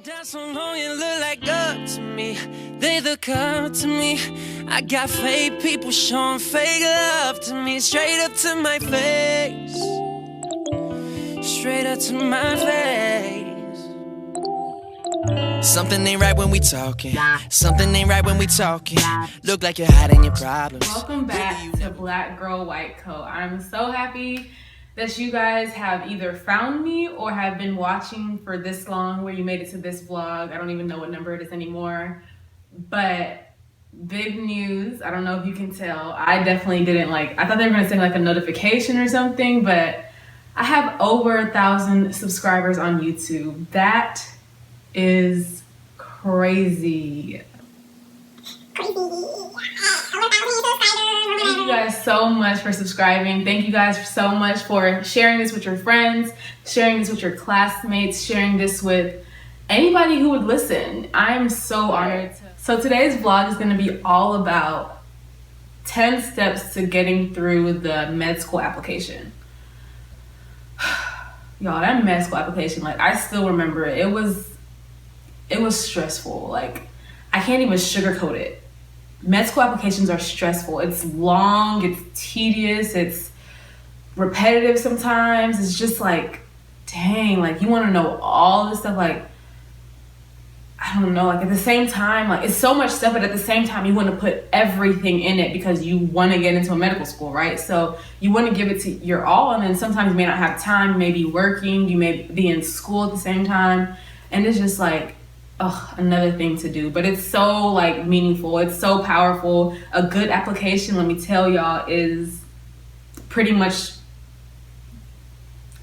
Down so long you look like up to me. They look up to me. I got fake people showing fake love to me. Straight up to my face. Straight up to my face. Something ain't right when we talking. Something ain't right when we talking. Look like you're hiding your problems. Welcome back to Black Girl White Coat. I'm so happy that you guys have either found me or have been watching for this long, where you made it to this vlog. I don't even know what number it is anymore, but big news. I don't know if you can tell. I definitely didn't I thought they were gonna send like a notification or something, but I have over 1,000 subscribers on YouTube. That is crazy. Thank you guys so much for subscribing. Thank you guys so much for sharing this with your friends, sharing this with your classmates, sharing this with anybody who would listen. I'm so honored. So today's vlog is going to be all about 10 steps to getting through the med school application. Y'all, that med school application, I still remember it. It was stressful. I can't even sugarcoat it. Med school applications are stressful. It's long, it's tedious, it's repetitive sometimes. It's just dang, you want to know all this stuff. I don't know, at the same time, it's so much stuff, but at the same time, you want to put everything in it because you want to get into a medical school, right? So you want to give it to your all, and then sometimes you may not have time, you may be working, you may be in school at the same time, and it's just another thing to do. But it's so meaningful, it's so powerful. A good application, let me tell y'all, is pretty much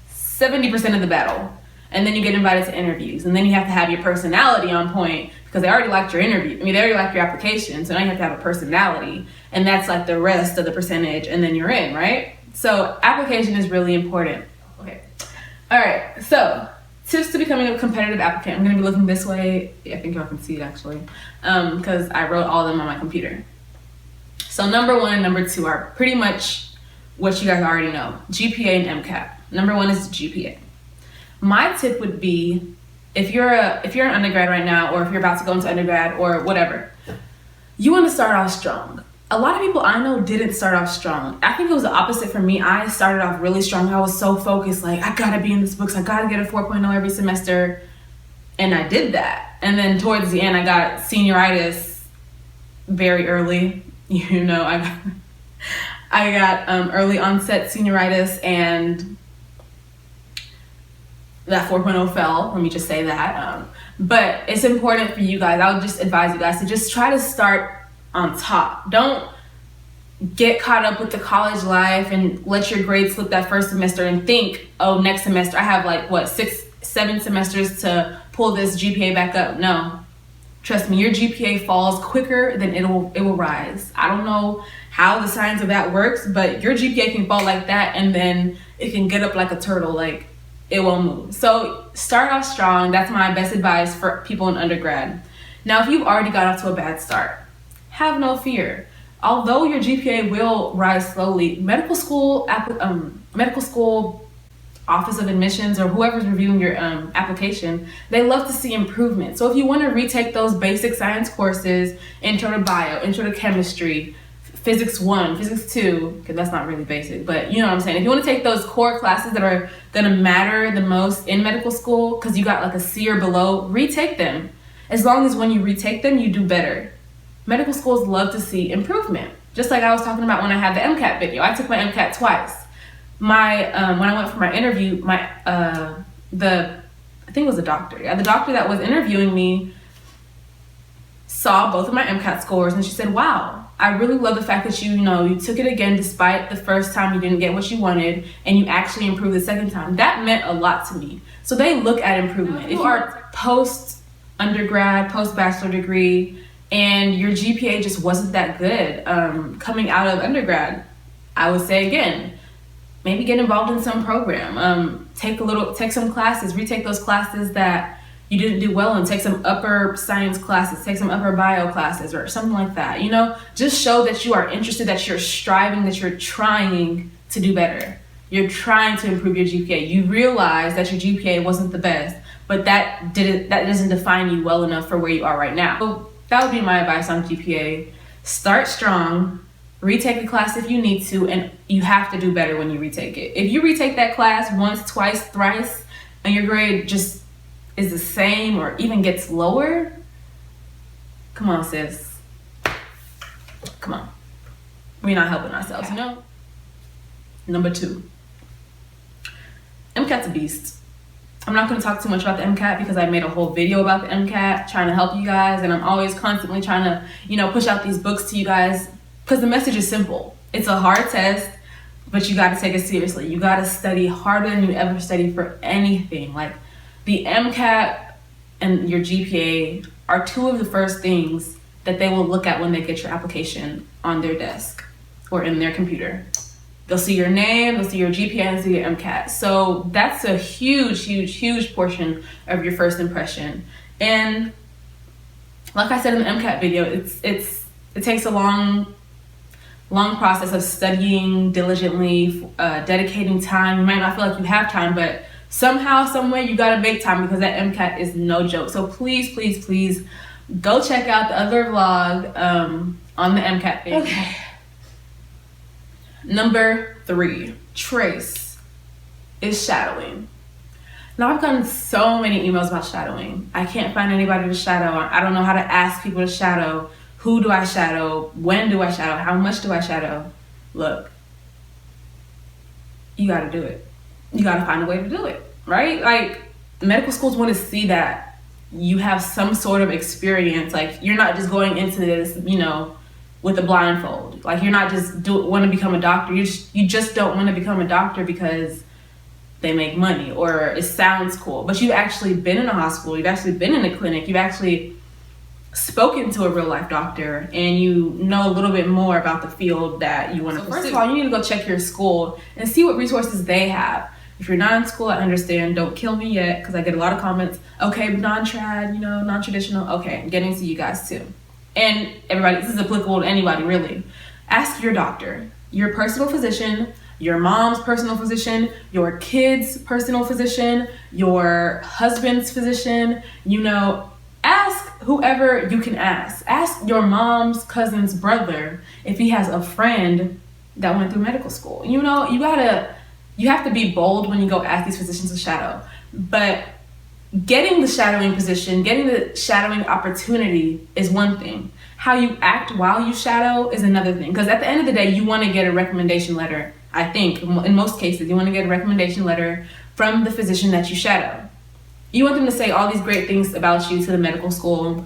70% of the battle. And then you get invited to interviews, and then you have to have your personality on point because they already liked your interview. They already liked your application, so now you have to have a personality, and that's the rest of the percentage, and then you're in, right? So application is really important. Okay, all right, so tips to becoming a competitive applicant. I'm gonna be looking this way. I think y'all can see it actually, because I wrote all of them on my computer. So number 1 and number 2 are pretty much what you guys already know: GPA and MCAT. Number 1 is GPA. My tip would be, if you're an undergrad right now, or if you're about to go into undergrad or whatever, you want to start off strong. A lot of people I know didn't start off strong. I think it was the opposite for me. I started off really strong. I was so focused, I gotta be in this books, I gotta get a 4.0 every semester. And I did that. And then towards the end, I got senioritis very early. I got early onset senioritis, and that 4.0 fell, let me just say that. But it's important for you guys. I would just advise you guys to just try to start on top. Don't get caught up with the college life and let your grades slip that first semester and think, oh, next semester I have 6, 7 semesters to pull this GPA back up. No, trust me, your GPA falls quicker than it will rise. I don't know how the science of that works, but your GPA can fall like that, and then it can get up like a turtle, it won't move. So start off strong. That's my best advice for people in undergrad. Now, if you've already got off to a bad start, have no fear. Although your GPA will rise slowly, medical school office of admissions, or whoever's reviewing your application, they love to see improvement. So if you want to retake those basic science courses, intro to bio, intro to chemistry, physics 1, physics 2, because that's not really basic, but you know what I'm saying. If you want to take those core classes that are going to matter the most in medical school, because you got a C or below, retake them. As long as when you retake them, you do better. Medical schools love to see improvement. Just like I was talking about when I had the MCAT video. I took my MCAT twice. When I went for my interview, I think it was a doctor. Yeah, the doctor that was interviewing me saw both of my MCAT scores, and she said, wow, I really love the fact that you took it again despite the first time you didn't get what you wanted, and you actually improved the second time. That meant a lot to me. So they look at improvement. If you are post-undergrad, post-bachelor degree, and your GPA just wasn't that good coming out of undergrad, I would say again, maybe get involved in some program. Take some classes, retake those classes that you didn't do well in, take some upper science classes, take some upper bio classes or something like that. Just show that you are interested, that you're striving, that you're trying to do better. You're trying to improve your GPA. You realize that your GPA wasn't the best, but that doesn't define you well enough for where you are right now. So that would be my advice on GPA. Start strong, retake the class if you need to, and you have to do better when you retake it. If you retake that class once, twice, thrice, and your grade just is the same or even gets lower, come on, sis. Come on. We're not helping ourselves, you know? Number 2. MCAT's a beast. I'm not going to talk too much about the MCAT because I made a whole video about the MCAT trying to help you guys, and I'm always constantly trying to, push out these books to you guys because the message is simple. It's a hard test, but you got to take it seriously. You got to study harder than you ever studied for anything. Like, the MCAT and your GPA are 2 of the first things that they will look at when they get your application on their desk or in their computer. They'll see your name, they'll see your GPA, and see your MCAT. So that's a huge, huge, huge portion of your first impression. And like I said in the MCAT video, it takes a long process of studying diligently, dedicating time. You might not feel like you have time, but somehow, some way, you gotta make time because that MCAT is no joke. So please, please, please go check out the other vlog on the MCAT thing. Okay. Number 3, trace, is shadowing. Now, I've gotten so many emails about shadowing. I can't find anybody to shadow. I don't know how to ask people to shadow. Who do I shadow? When do I shadow? How much do I shadow? Look, you gotta do it. You gotta find a way to do it, right? Like, medical schools want to see that you have some sort of experience. Like, you're not just going into this, with a blindfold. Like, you're not just want to become a doctor. You just don't want to become a doctor because they make money or it sounds cool. But you've actually been in a hospital. You've actually been in a clinic. You've actually spoken to a real life doctor, and you know a little bit more about the field that you want to pursue. First of all, you need to go check your school and see what resources they have. If you're not in school, I understand. Don't kill me yet, because I get a lot of comments. Okay, non-trad, non-traditional. Okay, I'm getting to you guys too. And everybody, this is applicable to anybody, really. Ask your doctor, your personal physician, your mom's personal physician, your kid's personal physician, your husband's physician. Ask whoever you can ask. Ask your mom's cousin's brother if he has a friend that went through medical school. You have to be bold when you go ask these physicians to shadow. But getting the shadowing position, getting the shadowing opportunity is one thing. How you act while you shadow is another thing. Because at the end of the day, you want to get a recommendation letter. I think in most cases, you want to get a recommendation letter from the physician that you shadow. You want them to say all these great things about you to the medical school,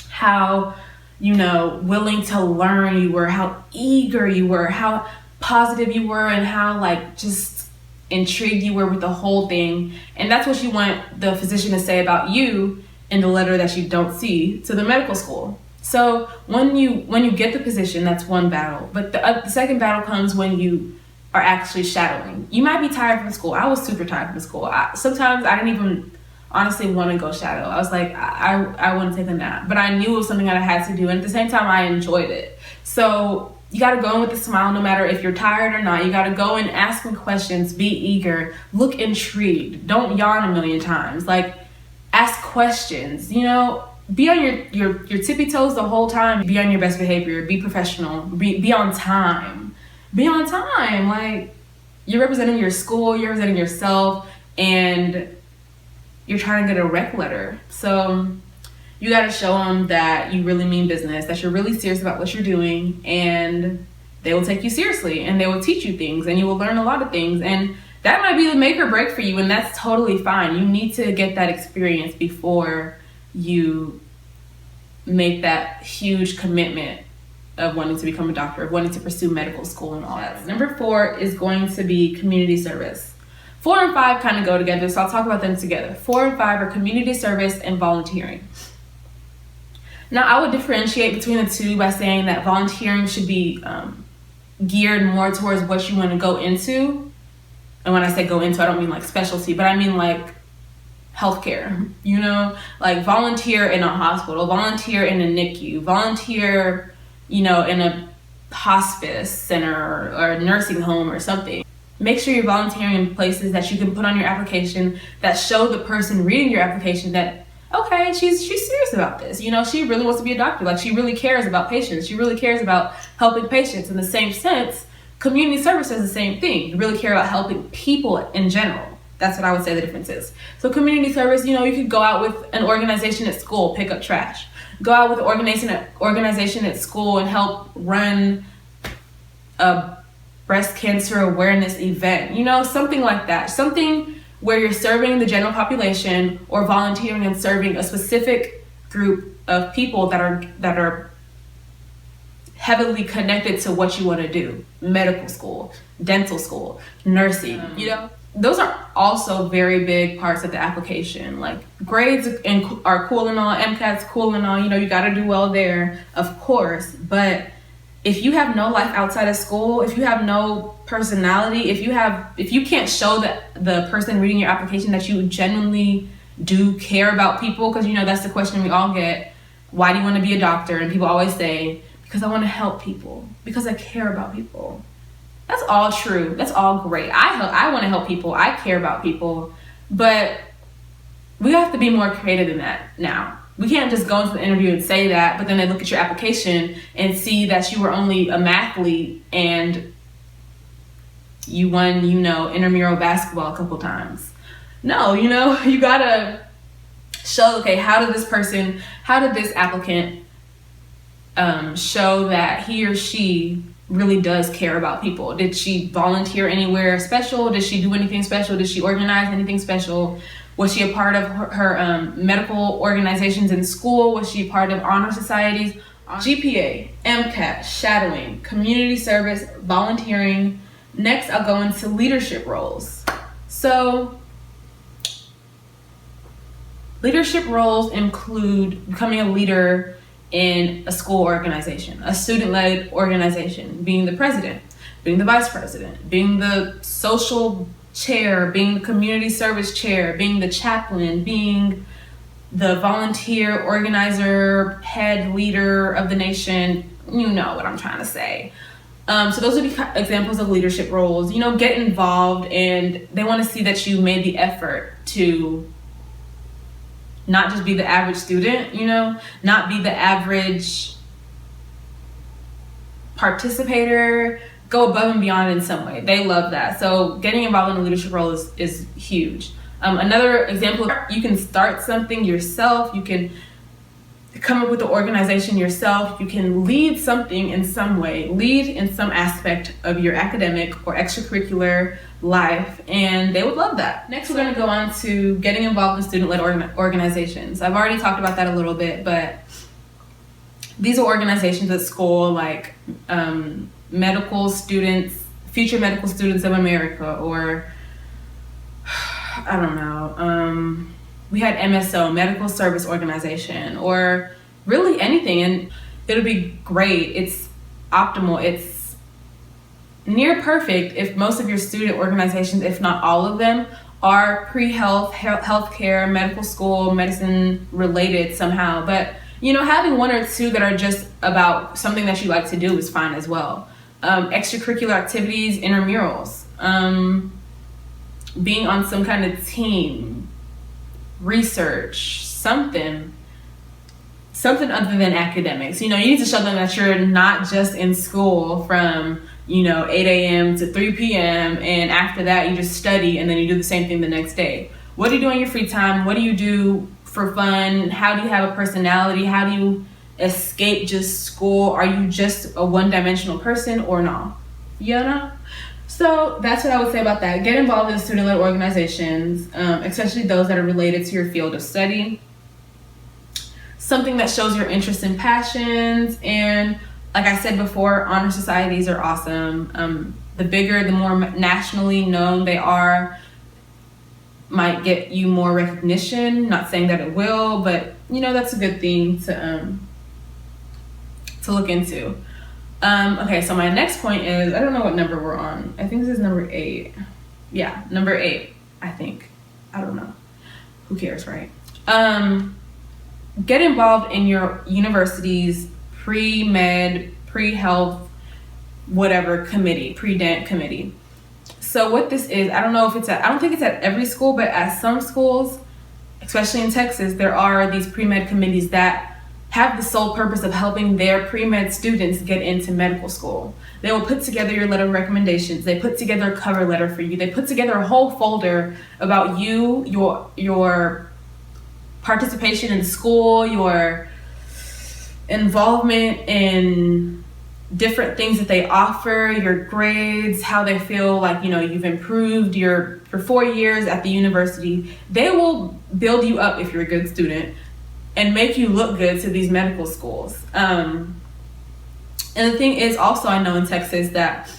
how, willing to learn you were, how eager you were, how positive you were, and how just intrigued you were with the whole thing. And that's what you want the physician to say about you in the letter that you don't see to the medical school. So when you get the position, that's one battle. But the second battle comes when you are actually shadowing. You might be tired from school. I was super tired from school. Sometimes I didn't even honestly want to go shadow. I was like, I want to take a nap. But I knew it was something that I had to do. And at the same time, I enjoyed it. So you got to go in with a smile no matter if you're tired or not. You got to go in asking questions, be eager, look intrigued. Don't yawn a million times. Ask questions, be on your tippy toes the whole time. Be on your best behavior, be professional, be on time. Be on time. You're representing your school, you're representing yourself, and you're trying to get a rec letter. So you got to show them that you really mean business, that you're really serious about what you're doing, and they will take you seriously, and they will teach you things, and you will learn a lot of things. And that might be the make or break for you, and that's totally fine. You need to get that experience before you make that huge commitment of wanting to become a doctor, of wanting to pursue medical school and all that. Number 4 is going to be community service. 4 and 5 kind of go together, so I'll talk about them together. 4 and 5 are community service and volunteering. Now, I would differentiate between the two by saying that volunteering should be geared more towards what you want to go into. And when I say go into, I don't mean specialty, but I mean healthcare, volunteer in a hospital, volunteer in a NICU, volunteer, in a hospice center or a nursing home or something. make sure you're volunteering in places that you can put on your application that show the person reading your application that, okay, she's serious about this. You know, she really wants to be a doctor. Like, she really cares about patients. She really cares about helping patients. In the same sense, community service is the same thing. You really care about helping people in general. That's what I would say the difference is. So community service, you know, you could go out with an organization at school, pick up trash. Go out with an organization at school and help run a breast cancer awareness event. You know, something like that. Something where you're serving the general population or volunteering and serving a specific group of people that are heavily connected to what you want to do. Medical school, dental school, nursing, you know. Those are also very big parts of the application. Like, grades are cool and all, MCAT's cool and all, you know, you got to do well there, of course. But if you have no life outside of school, if you have no personality, if you can't show that the person reading your application that you genuinely do care about people, because, you know, that's the question we all get. Why do you want to be a doctor? And people always say, because I want to help people, because I care about people. That's all true. That's all great. I want to help people. I care about people. But we have to be more creative than that now. We can't just go into the interview and say that, but then they look at your application and see that you were only a mathlete and you won, you know, intramural basketball a couple times. No, you know, you gotta show, okay, how did this applicant show that he or she really does care about people? Did she volunteer anywhere special? Did she do anything special? Did she organize anything special? Was she a part of her medical organizations in school? Was she a part of honor societies? GPA, MCAT, shadowing, community service, volunteering. Next, I'll go into leadership roles. So, leadership roles include becoming a leader in a school organization, a student-led organization, being the president, being the vice president, being the social chair, being the community service chair, being the chaplain, being the volunteer organizer, head leader of the nation. You know what I'm trying to say. So those would be examples of leadership roles. You know, get involved, and they want to see that you made the effort to not just be the average student, you know, not be the average participator, go above and beyond in some way. They love that. So getting involved in a leadership role is huge. Another example, you can start something yourself. You can come up with the organization yourself. You can lead something in some way, lead in some aspect of your academic or extracurricular life, and they would love that. Next, we're going to go on to getting involved in student-led organizations. I've already talked about that a little bit, but these are organizations at school like medical students, future medical students of America, or I don't know, we had MSO, Medical Service Organization, or really anything, and it'll be great. It's optimal. It's near perfect if most of your student organizations, if not all of them, are pre-health, healthcare, medical school, medicine related somehow. But, you know, having one or two that are just about something that you like to do is fine as well. Extracurricular activities, intramurals, being on some kind of team, research, something other than academics. You know, you need to show them that you're not just in school from, you know, 8 a.m. to 3 p.m. and after that you just study and then you do the same thing the next day. What do you do in your free time? What do you do for fun? How do you have a personality? How do you escape just school? Are you just a one-dimensional person or not? You know? So that's what I would say about that. Get involved in student-led organizations, especially those that are related to your field of study. Something that shows your interests and passions. And like I said before, honor societies are awesome. The bigger, the more nationally known they are, might get you more recognition. Not saying that it will, but you know, that's a good thing to look into. Okay, so my next point is, I don't know what number we're on. I think this is number 8. Yeah, number 8, I think. I don't know. Who cares, right? Get involved in your university's pre-med, pre-health, whatever committee, pre-dent committee. So what this is, I don't think it's at every school, but at some schools, especially in Texas, there are these pre-med committees that have the sole purpose of helping their pre-med students get into medical school. They will put together your letter of recommendations. They put together a cover letter for you. They put together a whole folder about you, your participation in school, your involvement in different things that they offer, your grades, how they feel like, you've improved for 4 years at the university. They will build you up if you're a good student and make you look good to these medical schools. And the thing is also, I know in Texas that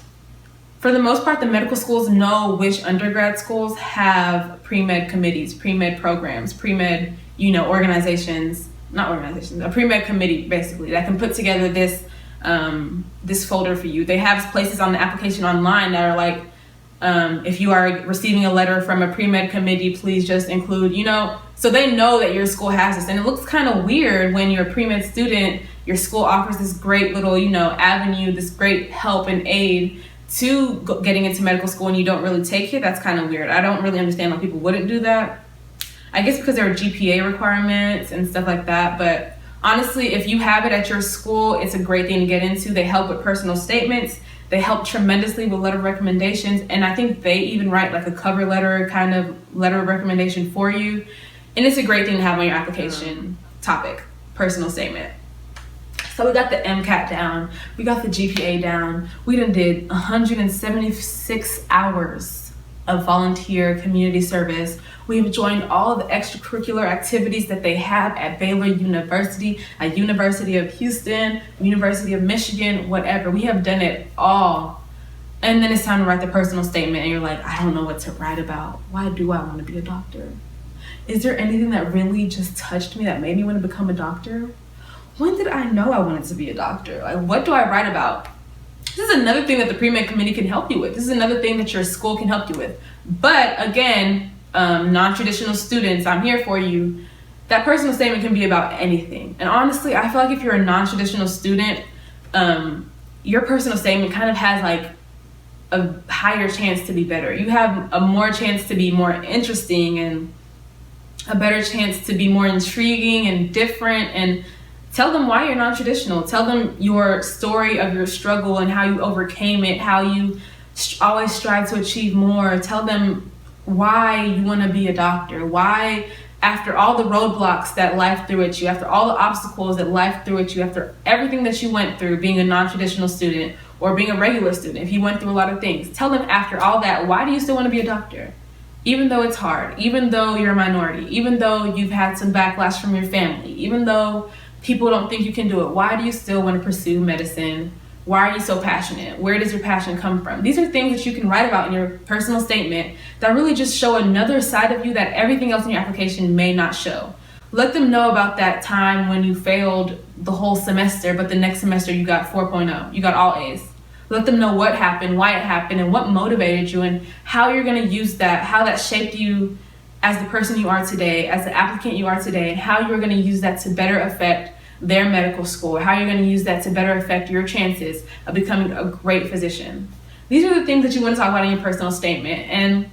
for the most part, the medical schools know which undergrad schools have pre-med committees, pre-med programs, pre-med, a pre-med committee basically that can put together this folder for you. They have places on the application online that are like, if you are receiving a letter from a pre-med committee, please just include, so they know that your school has this. And it looks kind of weird when you're a pre-med student, your school offers this great little, avenue, this great help and aid to getting into medical school and you don't really take it. That's kind of weird. I don't really understand why people wouldn't do that. I guess because there are GPA requirements and stuff like that. But honestly, if you have it at your school, it's a great thing to get into. They help with personal statements. They help tremendously with letter of recommendations. And I think they even write like a cover letter kind of letter of recommendation for you. And it's a great thing to have on your application topic, personal statement. So we got the MCAT down. We got the GPA down. We done did 176 hours of volunteer community service. We've joined all of the extracurricular activities that they have at Baylor University, at University of Houston, University of Michigan, whatever. We have done it all. And then it's time to write the personal statement and you're like, I don't know what to write about. Why do I want to be a doctor? Is there anything that really just touched me that made me want to become a doctor? When did I know I wanted to be a doctor? Like, what do I write about? This is another thing that the pre-med committee can help you with. This is another thing that your school can help you with. But again, non-traditional students, I'm here for you. That personal statement can be about anything. And honestly, I feel like if you're a non-traditional student, your personal statement kind of has like a higher chance to be better. You have a more chance to be more interesting and a better chance to be more intriguing and different, and tell them why you're non-traditional. Tell them your story of your struggle and how you overcame it, how you always strive to achieve more. Tell them why you want to be a doctor, why after all the roadblocks that life threw at you, after all the obstacles that life threw at you, after everything that you went through being a non-traditional student or being a regular student, if you went through a lot of things, tell them after all that, why do you still want to be a doctor? Even though it's hard, even though you're a minority, even though you've had some backlash from your family, even though people don't think you can do it, why do you still want to pursue medicine? Why are you so passionate? Where does your passion come from? These are things that you can write about in your personal statement that really just show another side of you that everything else in your application may not show. Let them know about that time when you failed the whole semester, but the next semester you got 4.0, you got all A's. Let them know what happened, why it happened, and what motivated you, and how you're going to use that, how that shaped you as the person you are today, as the applicant you are today, and how you're going to use that to better affect their medical school, how you're going to use that to better affect your chances of becoming a great physician. These are the things that you want to talk about in your personal statement. And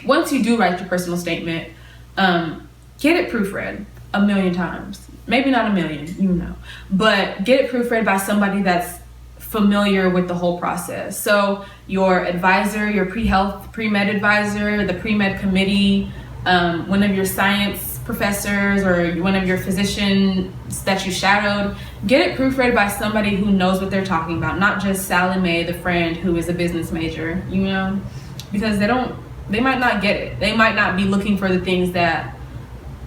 once you do write your personal statement, get it proofread 1,000,000 times. Maybe not 1,000,000, but get it proofread by somebody that's familiar with the whole process. So your advisor, your pre-med advisor, the pre-med committee, one of your science professors or one of your physicians that you shadowed, get it proofread by somebody who knows what they're talking about, not just Sally Mae, the friend who is a business major, because they might not get it. They might not be looking for the things that,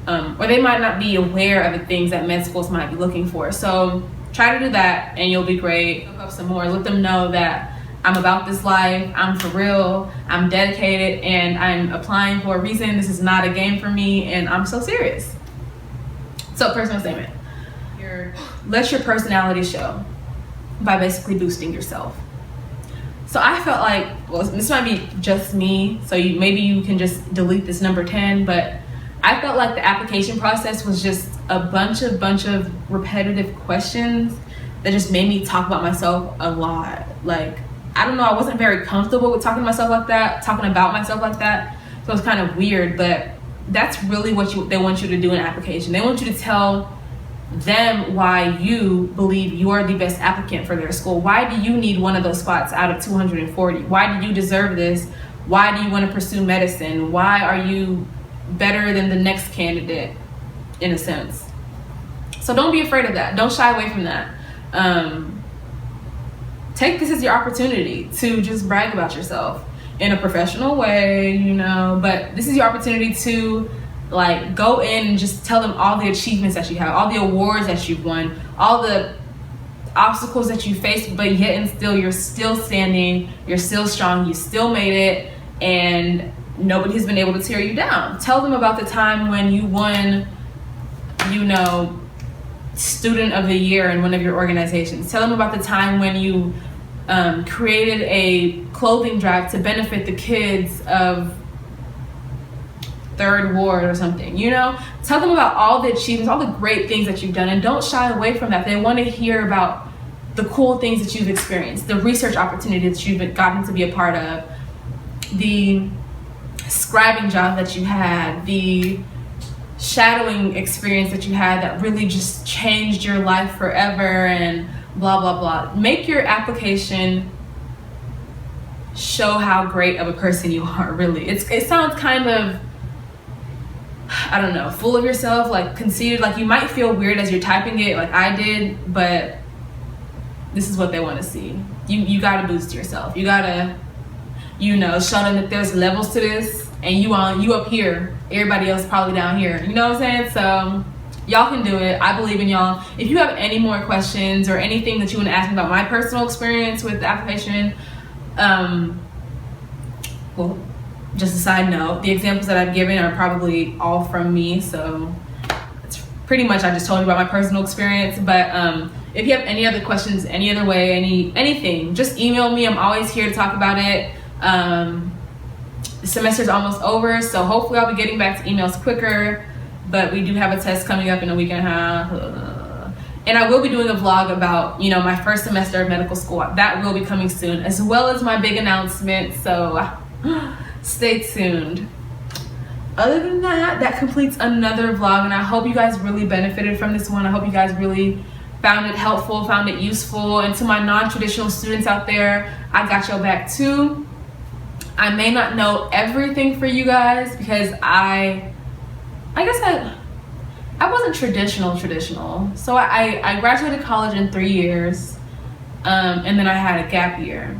or they might not be aware of the things that med schools might be looking for. So try to do that and you'll be great. Look up some more. Let them know that I'm about this life, I'm for real, I'm dedicated, and I'm applying for a reason. This is not a game for me, and I'm so serious. So, personal statement. Let your personality show by basically boosting yourself. So I felt like, well, this might be just me, so maybe you can just delete this number 10, but I felt like the application process was just a bunch of repetitive questions that just made me talk about myself a lot. Like, I don't know, I wasn't very comfortable with talking about myself like that. So it's kind of weird, but that's really what they want you to do in an application. They want you to tell them why you believe you are the best applicant for their school. Why do you need one of those spots out of 240? Why do you deserve this? Why do you want to pursue medicine? Why are you better than the next candidate, in a sense? So don't be afraid of that. Don't shy away from that. Take this as your opportunity to just brag about yourself in a professional way, you know, but this is your opportunity to like go in and just tell them all the achievements that you have, all the awards that you've won, all the obstacles that you faced, but yet and still you're still standing, you're still strong, you still made it, and nobody has been able to tear you down. Tell them about the time when you won, you know, Student of the Year in one of your organizations. Tell them about the time when you created a clothing drive to benefit the kids of Third Ward or something, you know? Tell them about all the achievements, all the great things that you've done, and don't shy away from that. They want to hear about the cool things that you've experienced, the research opportunities that you've gotten to be a part of, the scribing job that you had, the shadowing experience that you had that really just changed your life forever, and blah, blah, blah. Make your application show how great of a person you are, really. It sounds kind of, I don't know, full of yourself, like conceited, like you might feel weird as you're typing it, like I did, but this is what they want to see. You gotta boost yourself. You gotta, you know, show them that there's levels to this, and you up here, everybody else probably down here. You know what I'm saying? So y'all can do it. I believe in y'all. If you have any more questions or anything that you want to ask me about my personal experience with the application, well, just a side note, the examples that I've given are probably all from me, so it's pretty much I just told you about my personal experience. But if you have any other questions, any other way, anything, just email me. I'm always here to talk about it. The semester's almost over, so hopefully I'll be getting back to emails quicker, but we do have a test coming up in a week and a half. And I will be doing a vlog about, you know, my first semester of medical school. That will be coming soon, as well as my big announcement, so stay tuned. Other than that, that completes another vlog, and I hope you guys really benefited from this one. I hope you guys really found it helpful, found it useful. And to my non-traditional students out there, I got your back too. I may not know everything for you guys because I guess I wasn't traditional. So I graduated college in 3 years, and then I had a gap year.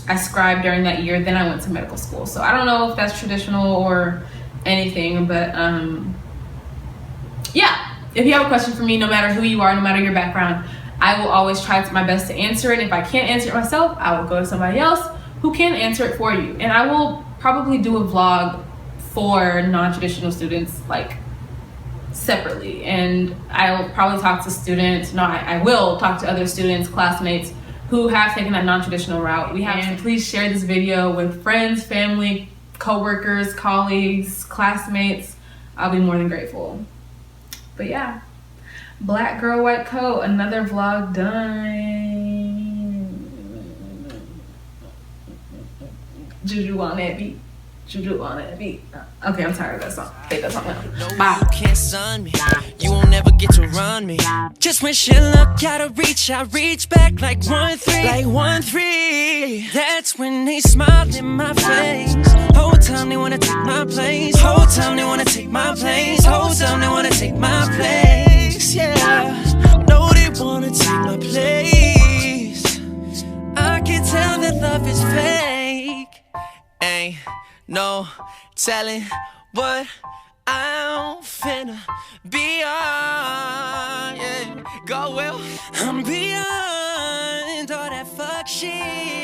I scribed during that year, then I went to medical school. So I don't know if that's traditional or anything, but yeah. If you have a question for me, no matter who you are, no matter your background, I will always try my best to answer it. If I can't answer it myself, I will go to somebody else who can answer it for you. And I will probably do a vlog for non-traditional students, like separately. And I'll probably talk to students, I will talk to other students, classmates who have taken that non-traditional route. And please share this video with friends, family, co-workers, colleagues, classmates. I'll be more than grateful. But yeah, black girl, white coat, another vlog done. Juju on that beat. Juju on that beat. Okay, I'm tired of that song. Take that song out. Bye. You can't sun me. You won't never get to run me. Just when she look out of reach, I reach back like 1-3. Like 1-3. That's when they smile in my face. Whole time they wanna take my place. Whole time they wanna take my place. Whole time they wanna take my place. Yeah. No, they wanna take my place. I can tell that love is fake. Ain't no telling what I'm finna be on, yeah. Go well, I'm beyond all that fuck shit.